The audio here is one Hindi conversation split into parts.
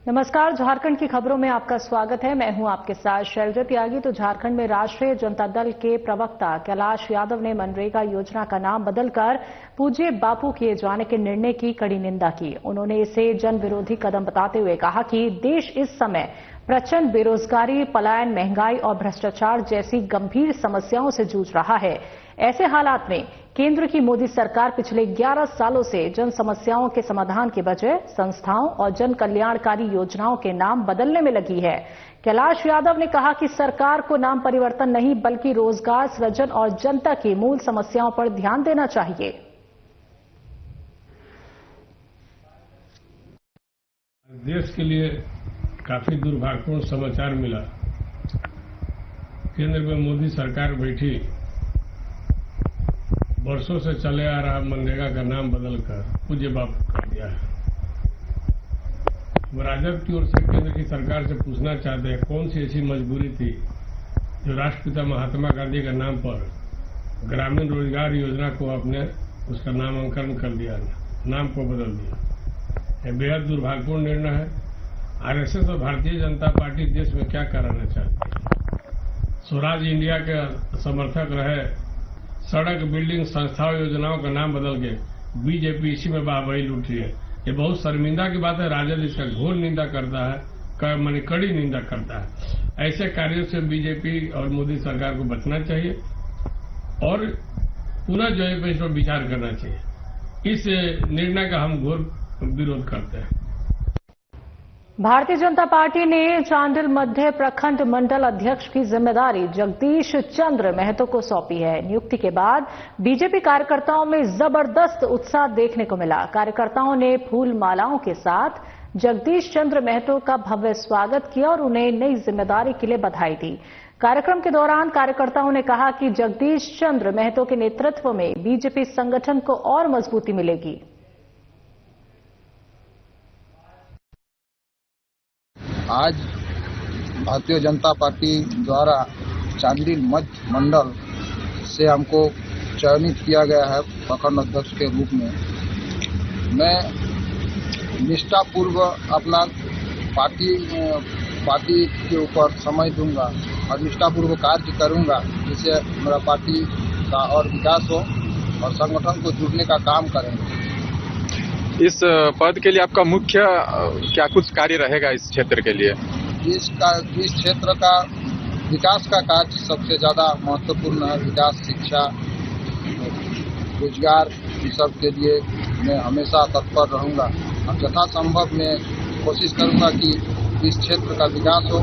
नमस्कार, झारखंड की खबरों में आपका स्वागत है। मैं हूं आपके साथ शैलजा त्यागी। तो झारखंड में राष्ट्रीय जनता दल के प्रवक्ता कैलाश यादव ने मनरेगा योजना का नाम बदलकर पूज्य बापू किए जाने के निर्णय की कड़ी निंदा की। उन्होंने इसे जन विरोधी कदम बताते हुए कहा कि देश इस समय प्रचंड बेरोजगारी, पलायन, महंगाई और भ्रष्टाचार जैसी गंभीर समस्याओं से जूझ रहा है। ऐसे हालात में केंद्र की मोदी सरकार पिछले 11 सालों से जन समस्याओं के समाधान के बजाय संस्थाओं और जन कल्याणकारी योजनाओं के नाम बदलने में लगी है। कैलाश यादव ने कहा कि सरकार को नाम परिवर्तन नहीं बल्कि रोजगार सृजन और जनता की मूल समस्याओं पर ध्यान देना चाहिए। देश के लिए काफी दुर्भाग्यपूर्ण समाचार मिला। केंद्र में मोदी सरकार बैठी, वर्षों से चले आ रहा मनरेगा का नाम बदलकर पूज्य बापू कर दिया है। राजद की ओर से केंद्र की सरकार से पूछना चाहते हैं, कौन सी ऐसी मजबूरी थी जो राष्ट्रपिता महात्मा गांधी के नाम पर ग्रामीण रोजगार योजना को आपने उसका नामांकन कर दिया, नाम को बदल दिया। यह बेहद दुर्भाग्यपूर्ण निर्णय है। आरएसएस और भारतीय जनता पार्टी देश में क्या कराना चाहती है? स्वराज इंडिया के समर्थक रहे, सड़क, बिल्डिंग, संस्थाओं, योजनाओं का नाम बदल के बीजेपी इसी में वाहवाही लूट रही है। ये बहुत शर्मिंदा की बात है। राजद इसका घोर निंदा करता है, माने कड़ी निंदा करता है। ऐसे कार्यों से बीजेपी और मोदी सरकार को बचना चाहिए और पुनः जो है इस पर विचार करना चाहिए। इस निर्णय का हम घोर विरोध करते हैं। भारतीय जनता पार्टी ने चांडिल मध्य प्रखंड मंडल अध्यक्ष की जिम्मेदारी जगदीश चंद्र महतो को सौंपी है। नियुक्ति के बाद बीजेपी कार्यकर्ताओं में जबरदस्त उत्साह देखने को मिला। कार्यकर्ताओं ने फूल मालाओं के साथ जगदीश चंद्र महतो का भव्य स्वागत किया और उन्हें नई जिम्मेदारी के लिए बधाई दी। कार्यक्रम के दौरान कार्यकर्ताओं ने कहा कि जगदीश चंद्र महतो के नेतृत्व में बीजेपी संगठन को और मजबूती मिलेगी। आज भारतीय जनता पार्टी द्वारा चांडिल मध्य मंडल से हमको चयनित किया गया है प्रखंड अध्यक्ष के रूप में। मैं निष्ठापूर्व अपना पार्टी के ऊपर समय दूंगा और निष्ठापूर्व कार्य करूंगा, जिससे मेरा पार्टी का और विकास हो और संगठन को जुड़ने का काम करेंगे। इस पद के लिए आपका मुख्य क्या कुछ कार्य रहेगा इस क्षेत्र के लिए? इस क्षेत्र का विकास का कार्य सबसे ज्यादा महत्वपूर्ण है। विकास, शिक्षा, रोजगार, इन सब के लिए मैं हमेशा तत्पर रहूंगा और यथासंभव मैं कोशिश करूंगा कि इस क्षेत्र का विकास हो।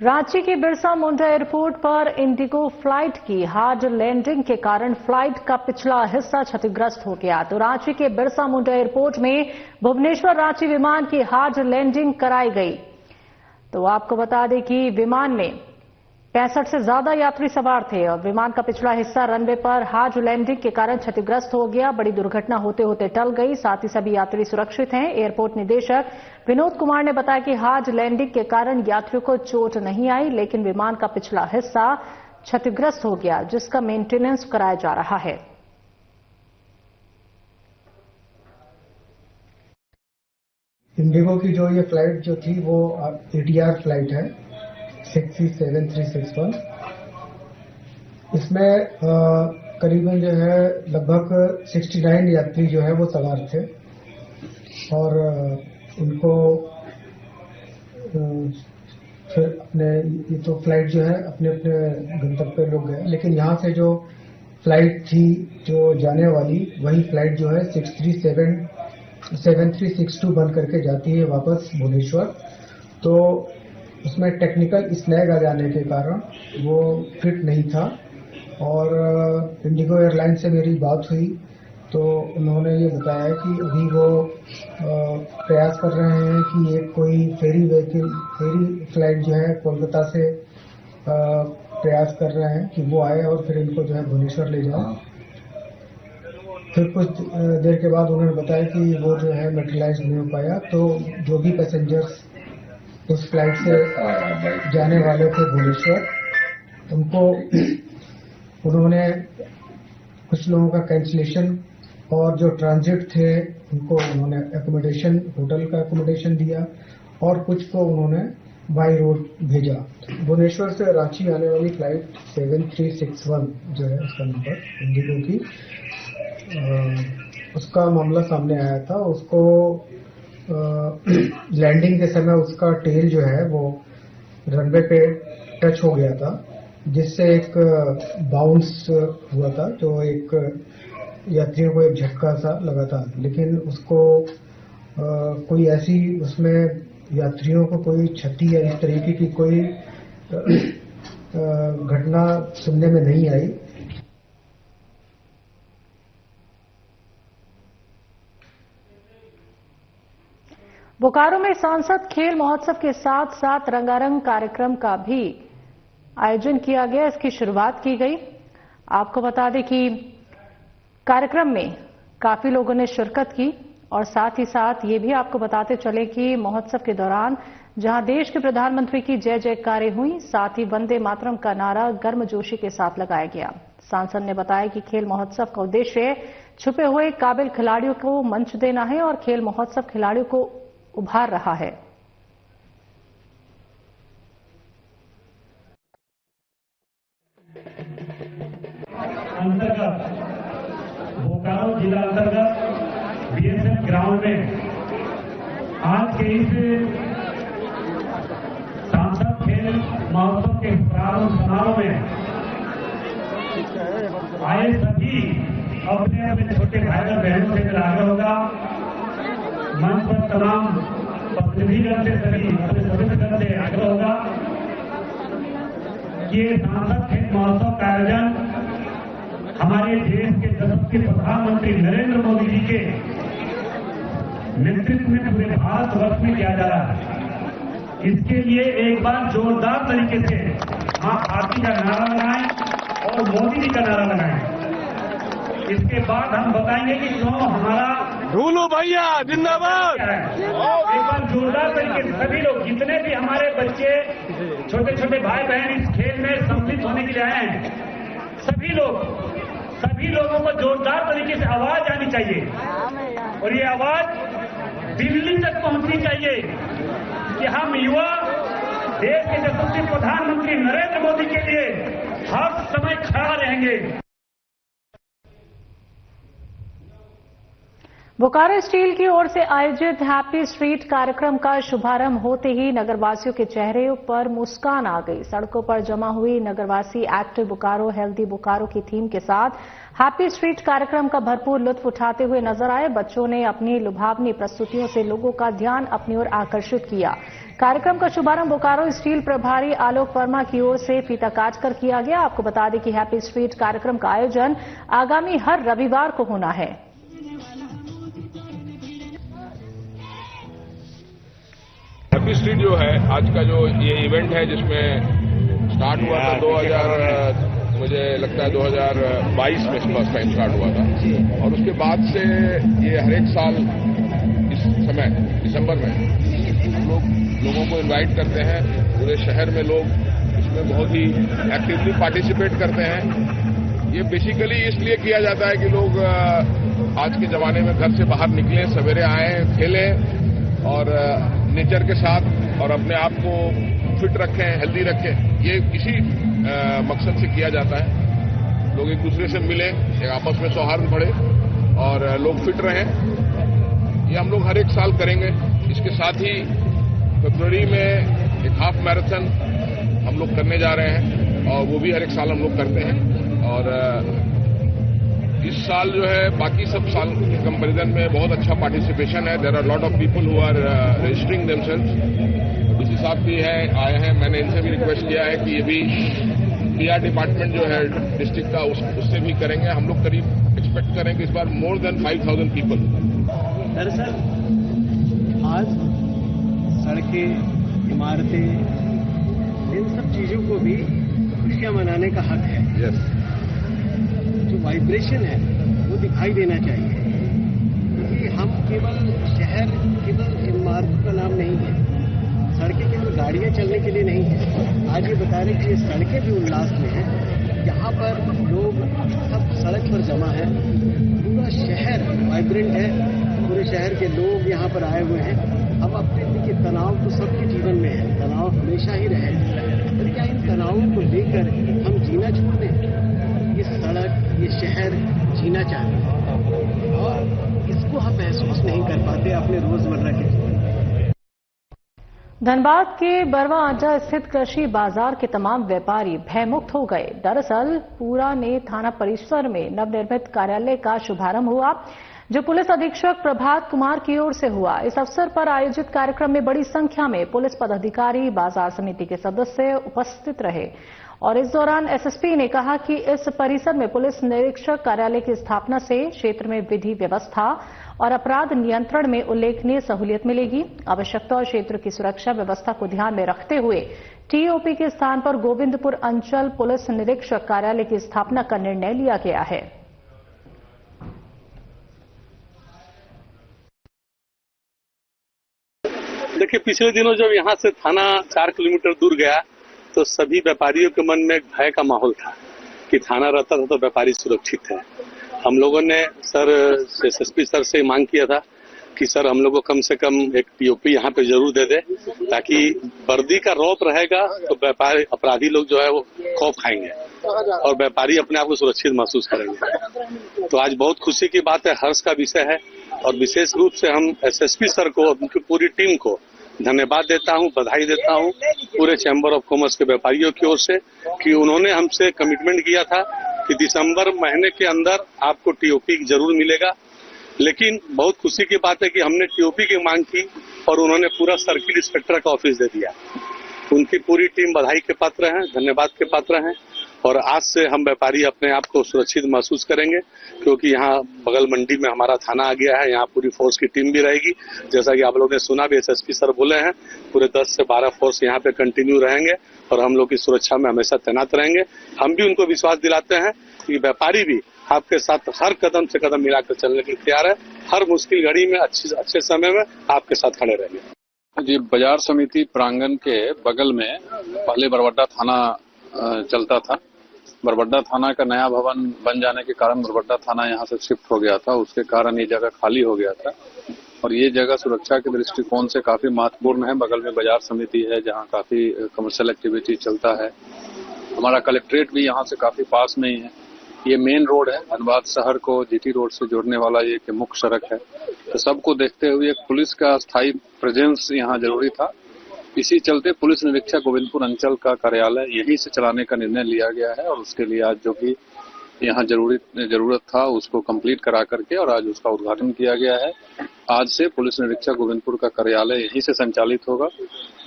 रांची के बिरसा मुंडा एयरपोर्ट पर इंडिगो फ्लाइट की हार्ड लैंडिंग के कारण फ्लाइट का पिछला हिस्सा क्षतिग्रस्त हो गया। तो रांची के बिरसा मुंडा एयरपोर्ट में भुवनेश्वर रांची विमान की हार्ड लैंडिंग कराई गई। तो आपको बता दें कि विमान में 65 से ज्यादा यात्री सवार थे और विमान का पिछला हिस्सा रनवे पर हार्ड लैंडिंग के कारण क्षतिग्रस्त हो गया। बड़ी दुर्घटना होते होते टल गई। साथ ही सभी यात्री सुरक्षित हैं। एयरपोर्ट निदेशक विनोद कुमार ने बताया कि हार्ड लैंडिंग के कारण यात्रियों को चोट नहीं आई, लेकिन विमान का पिछला हिस्सा क्षतिग्रस्त हो गया, जिसका मेंटेनेंस कराया जा रहा है। इंडिगो की जो ये फ्लाइट जो थी वो ATR फ्लाइट है 637361। इसमें करीबन जो है लगभग 69 यात्री जो है वो सवार थे और उनको फिर अपने ये तो फ्लाइट जो है अपने अपने गंतव्य पे लोग गए, लेकिन यहाँ से जो फ्लाइट थी जो जाने वाली वही फ्लाइट जो है 7362 बन करके जाती है वापस भुवनेश्वर। तो उसमें टेक्निकल स्नैग आ जाने के कारण वो फिट नहीं था और इंडिगो एयरलाइन से मेरी बात हुई तो उन्होंने ये बताया कि अभी वो प्रयास कर रहे हैं कि एक कोई फेरी फ्लाइट जो है कोलकाता से प्रयास कर रहे हैं कि वो आए और फिर इनको जो है भुवनेश्वर ले जाए। फिर कुछ देर के बाद उन्होंने बताया कि वो जो है मेटेरियलाइज नहीं हो पाया। तो जो भी पैसेंजर्स उस फ्लाइट से जाने वाले थे भुवनेश्वर, उनको उन्होंने कुछ लोगों का कैंसिलेशन और जो ट्रांजिट थे उनको उन्होंने एकोमोडेशन, होटल का एकोमोडेशन दिया और कुछ को उन्होंने बाई रोड भेजा। भुवनेश्वर से रांची आने वाली फ्लाइट 7361 जो है उसका नंबर इंडिगो की, उसका मामला सामने आया था। उसको लैंडिंग के समय उसका टेल जो है वो रनवे पे टच हो गया था, जिससे एक बाउंस हुआ था, जो एक यात्रियों को एक झटका सा लगा था। लेकिन उसको कोई ऐसी उसमें यात्रियों को कोई क्षति या इस तरीके की कोई घटना सुनने में नहीं आई। बोकारो में सांसद खेल महोत्सव के साथ साथ रंगारंग कार्यक्रम का भी आयोजन किया गया। इसकी शुरुआत की गई। आपको बता दें कि कार्यक्रम में काफी लोगों ने शिरकत की और साथ ही साथ ये भी आपको बताते चले कि महोत्सव के दौरान जहां देश के प्रधानमंत्री की जय जयकारें हुई, साथ ही वंदे मातरम का नारा गर्मजोशी के साथ लगाया गया। सांसद ने बताया कि खेल महोत्सव का उद्देश्य छुपे हुए काबिल खिलाड़ियों को मंच देना है और खेल महोत्सव खिलाड़ियों को उभार रहा है। अंतर्गत बोकारो जिला अंतर्गत बीएसएफ ग्राउंड में आज के इस सांसद खेल महोत्सव के प्रारंभ समारोह में आए सभी अपने अपने छोटे भाई और बहनों से मेरा आग्रह होगा, मंच पर तमाम प्रतिनिधिगण से सभी अपने सदस्यगण से आग्रह होगा कि ये सांसद खेल महोत्सव का आयोजन हमारे देश के यशस्वी प्रधानमंत्री नरेंद्र मोदी जी के नेतृत्व में पूरे भारतवर्ष में किया जा रहा है। इसके लिए एक बार जोरदार तरीके से मां भारती का नारा लगाएं और मोदी जी का नारा लगाएं। इसके बाद हम बताएंगे कि क्यों हमारा ढूलो भैया जिंदाबाद। एक बार जोरदार तरीके से सभी लोग, जितने भी हमारे बच्चे, छोटे छोटे भाई बहन इस खेल में सम्मिलित होने के लिए आए हैं, सभी लोगों को जोरदार तरीके से आवाज आनी चाहिए और ये आवाज दिल्ली तक पहुंचनी चाहिए कि हम युवा देश के यशस्वी प्रधानमंत्री नरेंद्र मोदी के लिए हर समय खड़ा रहेंगे। बोकारो स्टील की ओर से आयोजित हैप्पी स्ट्रीट कार्यक्रम का शुभारंभ होते ही नगरवासियों के चेहरे पर मुस्कान आ गई। सड़कों पर जमा हुई नगरवासी एक्टिव बोकारो, हेल्दी बोकारो की थीम के साथ हैप्पी स्ट्रीट कार्यक्रम का भरपूर लुत्फ उठाते हुए नजर आए। बच्चों ने अपनी लुभावनी प्रस्तुतियों से लोगों का ध्यान अपनी ओर आकर्षित किया। कार्यक्रम का शुभारंभ बोकारो स्टील प्रभारी आलोक वर्मा की ओर से फीता काटकर किया गया। आपको बता दें कि हैप्पी स्ट्रीट कार्यक्रम का आयोजन आगामी हर रविवार को होना है। हैप्पी स्ट्रीट जो है आज का जो ये इवेंट है, जिसमें स्टार्ट हुआ था मुझे लगता है 2022 में फर्स्ट टाइम स्टार्ट हुआ था और उसके बाद से ये हर एक साल इस समय दिसंबर में हम लोगों को इनवाइट करते हैं। पूरे शहर में लोग इसमें बहुत ही एक्टिवली पार्टिसिपेट करते हैं। ये बेसिकली इसलिए किया जाता है कि लोग आज के जमाने में घर से बाहर निकलें, सवेरे आएं, खेलें और नेचर के साथ और अपने आप को फिट रखें, हेल्दी रखें। ये इसी मकसद से किया जाता है। लोग एक दूसरे से मिलें, एक आपस में सौहार्द बढ़े और लोग फिट रहें। ये हम लोग हर एक साल करेंगे। इसके साथ ही फरवरी में एक हाफ मैराथन हम लोग करने जा रहे हैं और वो भी हर एक साल हम लोग करते हैं। और इस साल जो है बाकी सब साल के कंपैरिजन में बहुत अच्छा पार्टिसिपेशन है। There are lot of people who are registering themselves. DC साहब भी आए हैं। मैंने इनसे भी रिक्वेस्ट किया है कि ये भी पीआर डिपार्टमेंट जो है डिस्ट्रिक्ट का उससे भी करेंगे। हम लोग करीब एक्सपेक्ट करेंगे इस बार मोर देन 5000 पीपल। दरअसल आज सड़कें, इमारतें, इन सब चीजों को भी खुशियां मनाने का हक है। यस, जो वाइब्रेशन है वो दिखाई देना चाहिए, क्योंकि हम केवल शहर केवल इमारतों का नाम नहीं है, सड़कें केवल गाड़ियां चलने के लिए नहीं है। आज ये बता रहे कि ये सड़कें भी उल्लास में हैं। यहाँ पर लोग सब सड़क पर जमा है, पूरा शहर वाइब्रेंट है। पूरे शहर के लोग यहाँ पर आए हुए हैं। हम अपने देखिए तनाव तो सबके जीवन में है, तनाव हमेशा ही रहेगा, पर क्या इन तनावों को लेकर हम जीना छोड़ दें? ये सड़क, ये शहर जीना चाहते हैं और इसको हम महसूस नहीं कर पाते अपने रोजमर्रा के जीवन में। धनबाद के बरवा अड्डा स्थित कृषि बाजार के तमाम व्यापारी भयमुक्त हो गए। दरअसल पुराने थाना परिसर में नवनिर्मित कार्यालय का शुभारंभ हुआ, जो पुलिस अधीक्षक प्रभात कुमार की ओर से हुआ। इस अवसर पर आयोजित कार्यक्रम में बड़ी संख्या में पुलिस पदाधिकारी, बाजार समिति के सदस्य उपस्थित रहे और इस दौरान एसएसपी ने कहा कि इस परिसर में पुलिस निरीक्षक कार्यालय की स्थापना से क्षेत्र में विधि व्यवस्था और अपराध नियंत्रण में उल्लेखनीय सहूलियत मिलेगी। आवश्यकता और क्षेत्र की सुरक्षा व्यवस्था को ध्यान में रखते हुए टीओपी के स्थान पर गोविंदपुर अंचल पुलिस निरीक्षक कार्यालय की स्थापना का निर्णय लिया गया है। देखिए, पिछले दिनों जब यहाँ से थाना 4 किलोमीटर दूर गया तो सभी व्यापारियों के मन में एक भय का माहौल था कि थाना रहता था तो व्यापारी सुरक्षित है। हम लोगों ने सर एसएसपी सर से मांग किया था कि सर हम लोग को कम से कम एक टीओपी यहाँ पे जरूर दे दे, ताकि वर्दी का रौब रहेगा तो व्यापारी अपराधी लोग जो है वो खौफ खाएंगे और व्यापारी अपने आप को सुरक्षित महसूस करेंगे। तो आज बहुत खुशी की बात है, हर्ष का विषय है और विशेष रूप से हम एसएसपी सर को और उनकी पूरी टीम को धन्यवाद देता हूं, बधाई देता हूं पूरे चैम्बर ऑफ कॉमर्स के व्यापारियों की ओर से कि उन्होंने हमसे कमिटमेंट किया था कि दिसंबर महीने के अंदर आपको टीओपी जरूर मिलेगा। लेकिन बहुत खुशी की बात है कि हमने टीओपी की मांग की और उन्होंने पूरा सर्किल इंस्पेक्टर का ऑफिस दे दिया। उनकी पूरी टीम बधाई के पात्र हैं, धन्यवाद के पात्र हैं और आज से हम व्यापारी अपने आप को सुरक्षित महसूस करेंगे क्योंकि यहाँ बगल मंडी में हमारा थाना आ गया है। यहाँ पूरी फोर्स की टीम भी रहेगी, जैसा कि आप लोगों ने सुना भी एसएसपी सर बोले हैं, पूरे 10 से 12 फोर्स यहाँ पे कंटिन्यू रहेंगे और हम लोग की सुरक्षा में हमेशा तैनात रहेंगे। हम भी उनको विश्वास दिलाते हैं कि व्यापारी भी आपके साथ हर कदम से कदम मिलाकर चलने के लिए तैयार है, हर मुश्किल घड़ी में अच्छे समय में आपके साथ खड़े रहेंगे। जी, बाजार समिति प्रांगण के बगल में पहले बरबड्डा थाना चलता था। बरबड्डा थाना का नया भवन बन जाने के कारण बरबड्डा थाना यहाँ से शिफ्ट हो गया था, उसके कारण ये जगह खाली हो गया था और ये जगह सुरक्षा के दृष्टिकोण से काफी महत्वपूर्ण है। बगल में बाजार समिति है जहाँ काफी कमर्शियल एक्टिविटी चलता है। हमारा कलेक्ट्रेट भी यहाँ से काफी पास में ही है। ये मेन रोड है, धनबाद शहर को जीटी रोड से जोड़ने वाला ये एक मुख्य सड़क है। तो सबको देखते हुए पुलिस का स्थायी प्रेजेंस यहाँ जरूरी था। इसी चलते पुलिस निरीक्षक गोविंदपुर अंचल का कार्यालय यहीं से चलाने का निर्णय लिया गया है और उसके लिए आज जो भी यहाँ जरूरत था उसको कंप्लीट करा करके और आज उसका उद्घाटन किया गया है। आज से पुलिस निरीक्षक गोविंदपुर का कार्यालय यहीं से संचालित होगा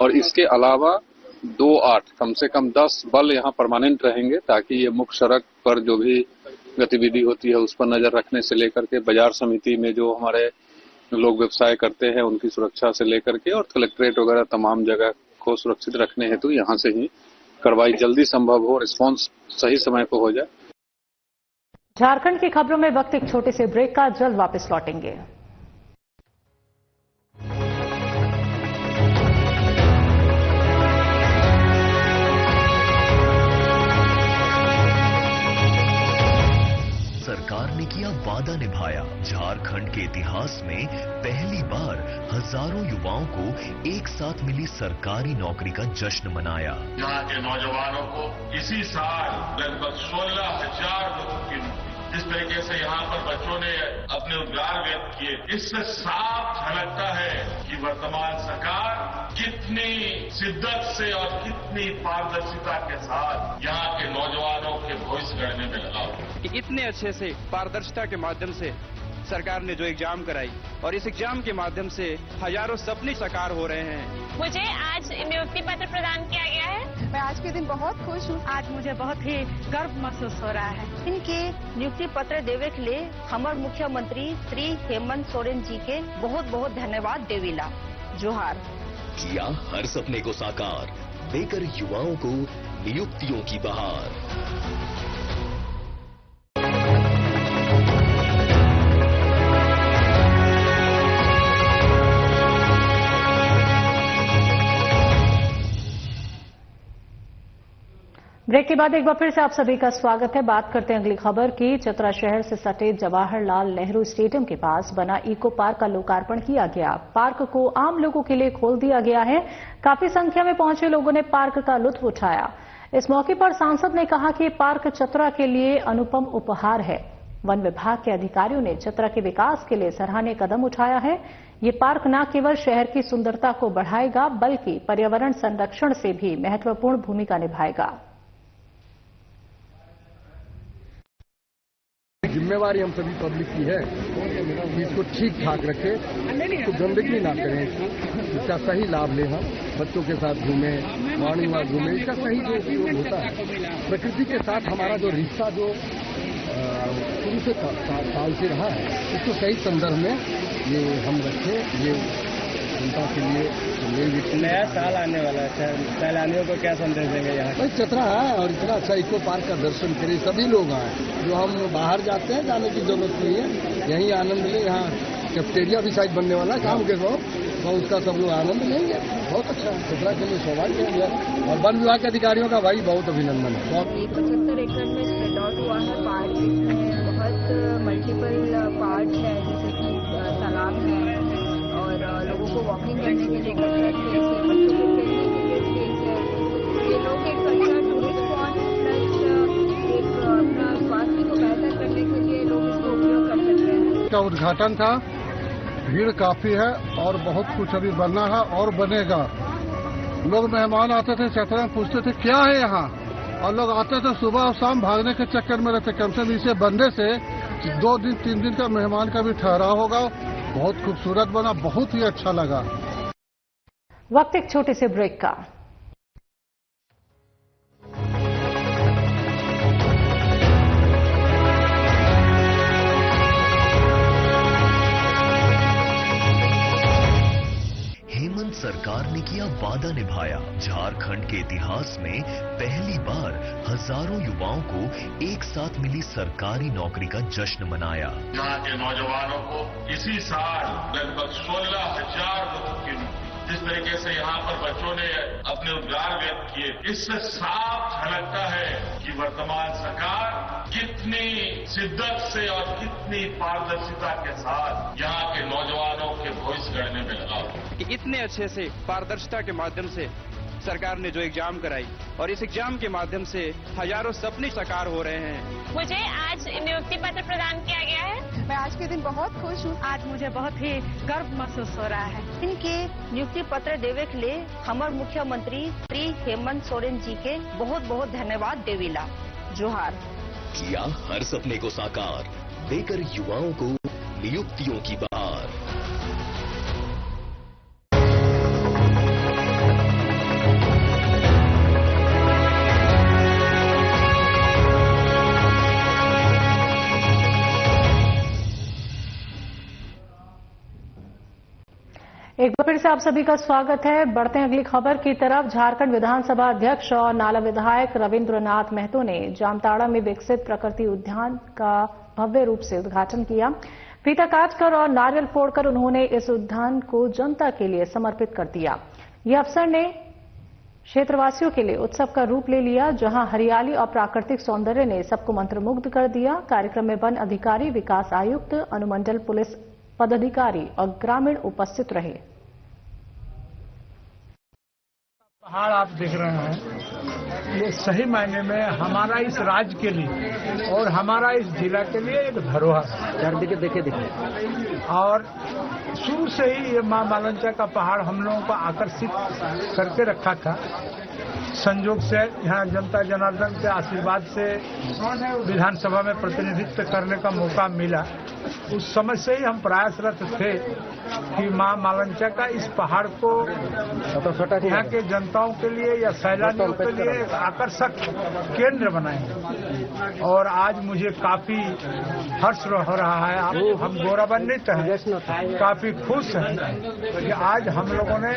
और इसके अलावा 2-8 कम से कम 10 बल यहाँ परमानेंट रहेंगे ताकि ये मुख्य सड़क पर जो भी गतिविधि होती है उस पर नजर रखने से लेकर के बाजार समिति में जो हमारे लोग व्यवसाय करते हैं उनकी सुरक्षा से लेकर के और कलेक्ट्रेट वगैरह तमाम जगह को सुरक्षित रखने हेतु यहाँ से ही कार्रवाई जल्दी संभव हो, रिस्पांस सही समय पर हो जाए। झारखंड की खबरों में वक्त एक छोटे से ब्रेक का, जल्द वापस लौटेंगे। सरकार ने किया वादा निभाया। झारखंड के इतिहास में पहली बार हजारों युवाओं को एक साथ मिली सरकारी नौकरी का जश्न मनाया। यहाँ के नौजवानों को इसी साल लगभग 16,000 लोगों की नौकरी। जिस तरीके से यहाँ पर बच्चों ने अपने उद्गार व्यक्त किए, इससे साफ झलकता है कि वर्तमान सरकार कितनी शिद्दत से और कितनी पारदर्शिता के साथ यहाँ के नौजवानों के भविष्य गढ़ने में लगा हुआ। इतने अच्छे से पारदर्शिता के माध्यम से सरकार ने जो एग्जाम कराई और इस एग्जाम के माध्यम से हजारों सपने साकार हो रहे हैं। मुझे आज नियुक्ति पत्र प्रदान किया गया है। मैं आज के दिन बहुत खुश हूँ। आज मुझे बहुत ही गर्व महसूस हो रहा है। इनके नियुक्ति पत्र देवे के लिए हमारे मुख्यमंत्री श्री हेमंत सोरेन जी के बहुत बहुत धन्यवाद देवीला। जोहार। किया हर सपने को साकार, देकर युवाओं को नियुक्तियों की बहार। ब्रेक के बाद एक बार फिर से आप सभी का स्वागत है। बात करते हैं अगली खबर की। चतरा शहर से सटे जवाहरलाल नेहरू स्टेडियम के पास बना इको पार्क का लोकार्पण किया गया। पार्क को आम लोगों के लिए खोल दिया गया है। काफी संख्या में पहुंचे लोगों ने पार्क का लुत्फ उठाया। इस मौके पर सांसद ने कहा कि पार्क चतरा के लिए अनुपम उपहार है। वन विभाग के अधिकारियों ने चतरा के विकास के लिए सराहनीय कदम उठाया है। ये पार्क न केवल शहर की सुंदरता को बढ़ाएगा बल्कि पर्यावरण संरक्षण से भी महत्वपूर्ण भूमिका निभाएगा। जिम्मेवारी हम सभी पब्लिक की है कि इसको ठीक ठाक रखें, तो गंदगी ना करें, इसका सही लाभ लें। हम बच्चों के साथ घूमें, मॉर्निंग वॉक घूमें, इसका सही जो उपयोग होता है। प्रकृति के साथ हमारा जो रिश्ता जो शुरू से साल से रहा है, उसको सही संदर्भ में ये हम रखें। ये जनता के लिए नया साल आने वाला है, सैलानियों को क्या संदेश देंगे? यहाँ भाई चतरा है और इतना अच्छा इको पार्क का दर्शन करें, सभी लोग आए। जो हम बाहर जाते हैं जाने की जरूरत नहीं है, यहीं आनंद लें। यहाँ कैफेटेरिया भी शायद बनने वाला है काम के वक्त, तो उसका सब लोग आनंद लेंगे। बहुत अच्छा है, चतरा के लिए सौभाग्य है। और वन विभाग के अधिकारियों का भाई बहुत अभिनंदन है। 75 एकड़ में स्प्रेड आउट हुआ है पार्क, जिसमें बहुत मल्टीपल पार्ट है, जैसे कि तालाब है और लोगों को वॉकिंग करने के लिए कसरत स्पेस है, बच्चों को खेलने के लिए स्पेस है। ये लोग एक अच्छा टूरिस्ट स्पॉट प्लस एक अपना स्वास्थ्य को बेहतर करने के लिए लोग इसको उपयोग कर सकते हैं। का उद्घाटन था, भीड़ काफी है और बहुत कुछ अभी बनना है और बनेगा। लोग मेहमान आते थे चतरा में, पूछते थे क्या है यहाँ, और लोग आते थे सुबह और शाम भागने के चक्कर में रहते। कम से कम इसे बनने से 2 दिन 3 दिन का मेहमान का भी ठहराव होगा। बहुत खूबसूरत बना, बहुत ही अच्छा लगा। वक्त एक छोटे से ब्रेक का। हेमंत सरकार ने किया वादा निभाया। झारखंड के इतिहास में पहली बार हजारों युवाओं को एक साथ मिली सरकारी नौकरी का जश्न मनाया। यहाँ के नौजवानों को इसी साल लगभग 16,000 रुपए की नौकरी, जिस तरीके से यहाँ पर बच्चों ने अपने उद्गार व्यक्त किए, इससे साफ झलकता है कि वर्तमान सरकार कितनी शिद्दत से और कितनी पारदर्शिता के साथ यहाँ के नौजवानों के भविष्य गढ़ने में लगा हुआ। कि इतने अच्छे से पारदर्शिता के माध्यम से सरकार ने जो एग्जाम कराई और इस एग्जाम के माध्यम से हजारों सपने साकार हो रहे हैं। मुझे आज नियुक्ति पत्र प्रदान किया गया है। मैं आज के दिन बहुत खुश हूँ। आज मुझे बहुत ही गर्व महसूस हो रहा है। इनके नियुक्ति पत्र देवे के लिए हमारे मुख्यमंत्री श्री हेमंत सोरेन जी के बहुत बहुत धन्यवाद देवीला। जोहार। किया हर सपने को साकार, देकर युवाओं को नियुक्तियों की बहार। एक बार फिर से आप सभी का स्वागत है। बढ़ते हैं अगली खबर की तरफ। झारखंड विधानसभा अध्यक्ष और नाला विधायक रविंद्रनाथ महतो ने जामताड़ा में विकसित प्रकृति उद्यान का भव्य रूप से उद्घाटन किया। फीता काटकर और नारियल फोड़कर उन्होंने इस उद्यान को जनता के लिए समर्पित कर दिया। यह अवसर ने क्षेत्रवासियों के लिए उत्सव का रूप ले लिया, जहां हरियाली और प्राकृतिक सौंदर्य ने सबको मंत्रमुग्ध कर दिया। कार्यक्रम में वन अधिकारी, विकास आयुक्त, अनुमंडल पुलिस पदाधिकारी और ग्रामीण उपस्थित रहे। पहाड़ आप देख रहे हैं, ये सही मायने में हमारा इस राज्य के लिए और हमारा इस जिला के लिए एक धरोहर है। देखे और शुरू से ही ये मां मालंचा का पहाड़ हम लोगों को आकर्षित करके रखा था। संयोग से यहाँ जनता जनार्दन के आशीर्वाद से विधानसभा में प्रतिनिधित्व करने का मौका मिला। उस समय से ही हम प्रयासरत थे कि मां मालंचा का इस पहाड़ को यहाँ के जनताओं के लिए या सैलानियों के लिए एक आकर्षक केंद्र बनाएंगे। और आज मुझे काफी हर्ष हो रहा है, हम गौरवान्वित हैं, काफी खुश हैं कि आज हम लोगों ने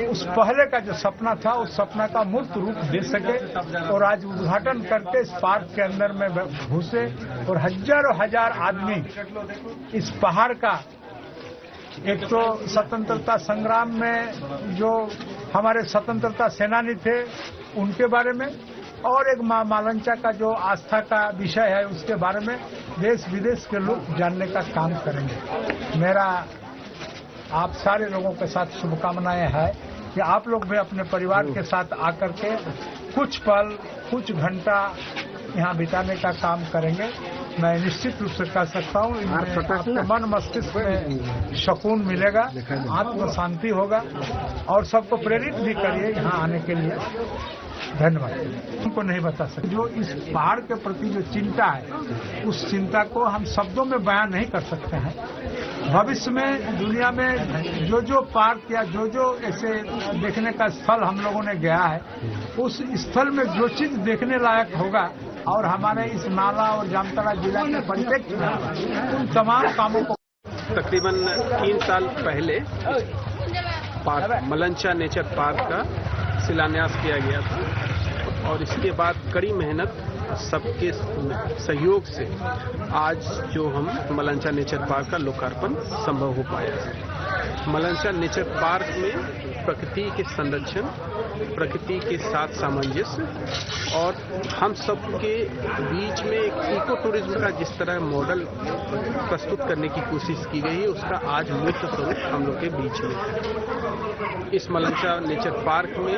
उस पहले का जो सपना था उस सपना का मूर्त रूप दे सके और आज उद्घाटन करके इस पार्क के अंदर में घुसे और हजारों हजार आदमी इस पहाड़ का, एक तो स्वतंत्रता संग्राम में जो हमारे स्वतंत्रता सेनानी थे उनके बारे में, और एक मां मालंचा का जो आस्था का विषय है उसके बारे में देश विदेश के लोग जानने का काम करेंगे। मेरा आप सारे लोगों के साथ शुभकामनाएं है कि आप लोग भी अपने परिवार के साथ आकर के कुछ पल कुछ घंटा यहाँ बिताने का काम करेंगे। मैं निश्चित रूप से कह सकता हूँ इनमें मन मस्तिष्क में सुकून मिलेगा, आत्म शांति होगा और सबको प्रेरित भी करिए यहाँ आने के लिए। धन्यवाद। उनको नहीं बता सकते जो इस पहाड़ के प्रति जो चिंता है उस चिंता को हम शब्दों में बयान नहीं कर सकते हैं। भविष्य में दुनिया में जो पार्क या जो ऐसे देखने का स्थल हम लोगों ने गया है उस स्थल में जो चीज देखने लायक होगा और हमारे इस नाला और जामताड़ा जिला के परिप्रेक्ष्य में उन तमाम कामों को तकरीबन 3 साल पहले मलंचा नेचर पार्क का शिलान्यास किया गया था और इसके बाद कड़ी मेहनत सबके सहयोग से आज जो हम मलंचा नेचर पार्क का लोकार्पण संभव हो पाया है। मलंचा नेचर पार्क में प्रकृति के संरक्षण, प्रकृति के साथ सामंजस्य और हम सबके बीच में एक इको टूरिज्म का जिस तरह मॉडल प्रस्तुत करने की कोशिश की गई है उसका आज मूर्त स्वरूप हम लोग के बीच में है। इस मलंचा नेचर पार्क में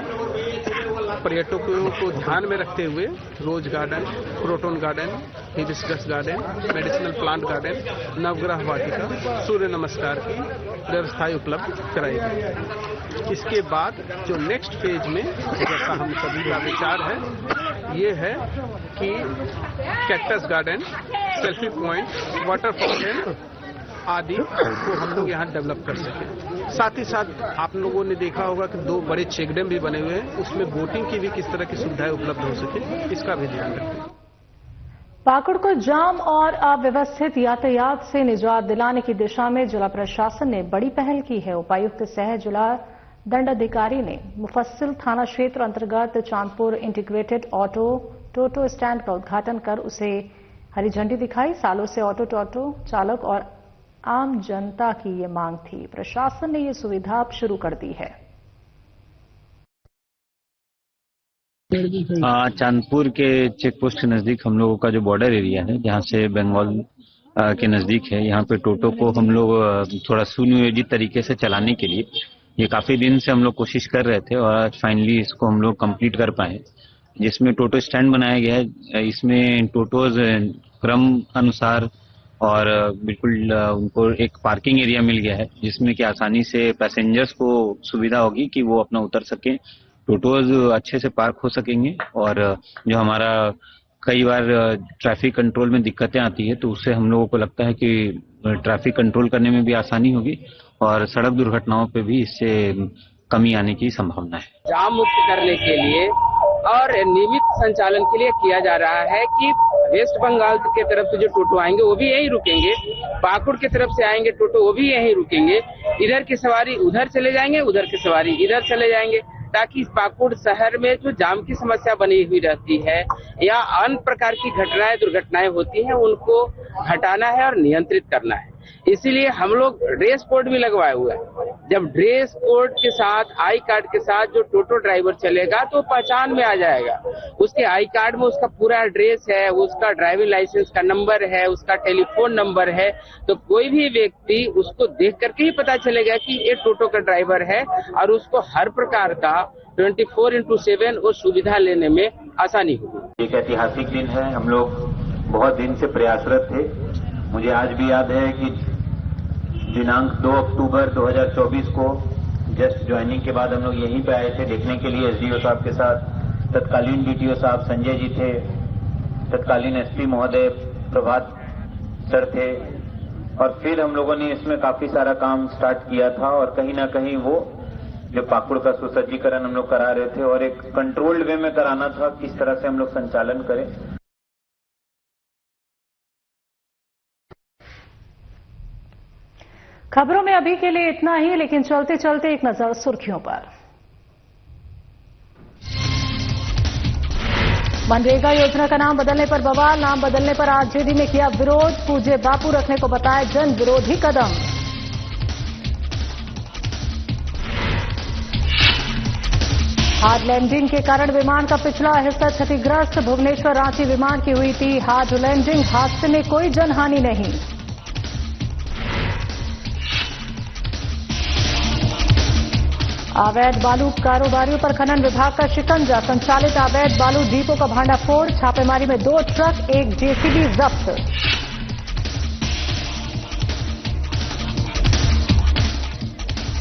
पर्यटकों को ध्यान में रखते हुए rose garden, croton garden, hibiscus garden, medicinal plant garden, नवग्रह वाटिका, सूर्य नमस्कार की व्यवस्थाएं उपलब्ध कराई गई है। इसके बाद जो नेक्स्ट फेज में जैसा हम सभी का विचार है ये है कि cactus garden, selfie point, water fountain आदि को हम लोग यहाँ डेवलप कर सकें। साथ ही साथ आप लोगों ने देखा होगा कि 2 बड़े चेक डैम भी बने हुए हैं, उसमें बोटिंग की भी किस तरह की सुविधाएं उपलब्ध हो सके इसका भी ध्यान रखें। पाकुड़ को जाम और अव्यवस्थित यातायात से निजात दिलाने की दिशा में जिला प्रशासन ने बड़ी पहल की है। उपायुक्त सह जिला दंडाधिकारी ने मुफस्सिल थाना क्षेत्र अंतर्गत चांदपुर इंटीग्रेटेड ऑटो टोटो स्टैंड का उद्घाटन कर उसे हरी झंडी दिखाई। सालों से ऑटो टोटो चालक और आम जनता की ये मांग थी। प्रशासन ने ये सुविधा अब शुरू कर दी है। चांदपुर के चेक पोस्ट के नजदीक हम लोगों का जो बॉर्डर एरिया है जहां से बंगाल के नजदीक है, यहाँ पे टोटो को हम लोग थोड़ा सुनियोजित तरीके से चलाने के लिए ये काफी दिन से हम लोग कोशिश कर रहे थे और आज फाइनली इसको हम लोग कंप्लीट कर पाए, जिसमें टोटो स्टैंड बनाया गया है। इसमें टोटोज क्रम अनुसार और बिल्कुल उनको एक पार्किंग एरिया मिल गया है जिसमें कि आसानी से पैसेंजर्स को सुविधा होगी कि वो अपना उतर सकें, टोटोज अच्छे से पार्क हो सकेंगे और जो हमारा कई बार ट्रैफिक कंट्रोल में दिक्कतें आती है तो उससे हम लोगों को लगता है कि ट्रैफिक कंट्रोल करने में भी आसानी होगी और सड़क दुर्घटनाओं पे भी इससे कमी आने की संभावना है। जाम मुक्त करने के लिए और नियमित संचालन के लिए किया जा रहा है कि वेस्ट बंगाल के तरफ से जो टोटो आएंगे वो भी यहीं रुकेंगे, पाकुड़ की तरफ से आएंगे टोटो वो भी यहीं रुकेंगे, इधर की सवारी उधर चले जाएंगे, उधर की सवारी इधर चले जाएंगे, ताकि इस पाकुड़ शहर में जो जाम की समस्या बनी हुई रहती है या अन्य प्रकार की घटनाएं दुर्घटनाएं होती हैं उनको हटाना है और नियंत्रित करना है। इसीलिए हम लोग ड्रेस कोड भी लगवाए हुए हैं। जब ड्रेस कोड के साथ आई कार्ड के साथ जो टोटो ड्राइवर चलेगा तो पहचान में आ जाएगा, उसके आई कार्ड में उसका पूरा एड्रेस है, उसका ड्राइविंग लाइसेंस का नंबर है, उसका टेलीफोन नंबर है, तो कोई भी व्यक्ति उसको देख करके ही पता चलेगा कि ये टोटो का ड्राइवर है और उसको हर प्रकार का 24/7 वो सुविधा लेने में आसानी होगी। एक ऐतिहासिक दिन है, हम लोग बहुत दिन से प्रयासरत थे। मुझे आज भी याद है कि दिनांक 2 अक्टूबर 2024 को जस्ट ज्वाइनिंग के बाद हम लोग यहीं पे आए थे देखने के लिए। एसडीओ साहब के साथ तत्कालीन डीटीओ साहब संजय जी थे, तत्कालीन एसपी महोदय प्रभात सर थे और फिर हम लोगों ने इसमें काफी सारा काम स्टार्ट किया था और कहीं ना कहीं वो जो पाकुड़ का सुसज्जीकरण हम लोग करा रहे थे और एक कंट्रोल्ड वे में कराना था, किस तरह से हम लोग संचालन करें। खबरों में अभी के लिए इतना ही, लेकिन चलते चलते एक नजर सुर्खियों पर। मनरेगा योजना का नाम बदलने पर बवाल, नाम बदलने पर आरजेडी ने किया विरोध, पूज्य बापू रखने को बताया जन विरोधी कदम। हार्ड लैंडिंग के कारण विमान का पिछला हिस्सा क्षतिग्रस्त। भुवनेश्वर रांची विमान की हुई थी हार्ड लैंडिंग। हादसे में कोई जनहानि नहीं। अवैध बालू कारोबारियों पर खनन विभाग का शिकंजा। संचालित अवैध बालू डिपो का भांडाफोड़। छापेमारी में 2 ट्रक 1 जेसीबी जब्त।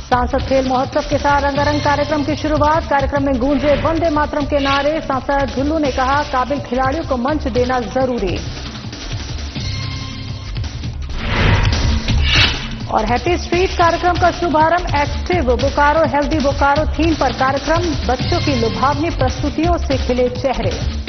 सांसद खेल महोत्सव के साथ रंगारंग कार्यक्रम की शुरुआत। कार्यक्रम में गूंजे वंदे मातरम के नारे। सांसद ढुल्लू ने कहा, काबिल खिलाड़ियों को मंच देना जरूरी। और हैप्पी स्ट्रीट कार्यक्रम का शुभारंभ। Active Bokaro healthy Bokaro theme पर कार्यक्रम। बच्चों की लुभावनी प्रस्तुतियों से खिले चेहरे।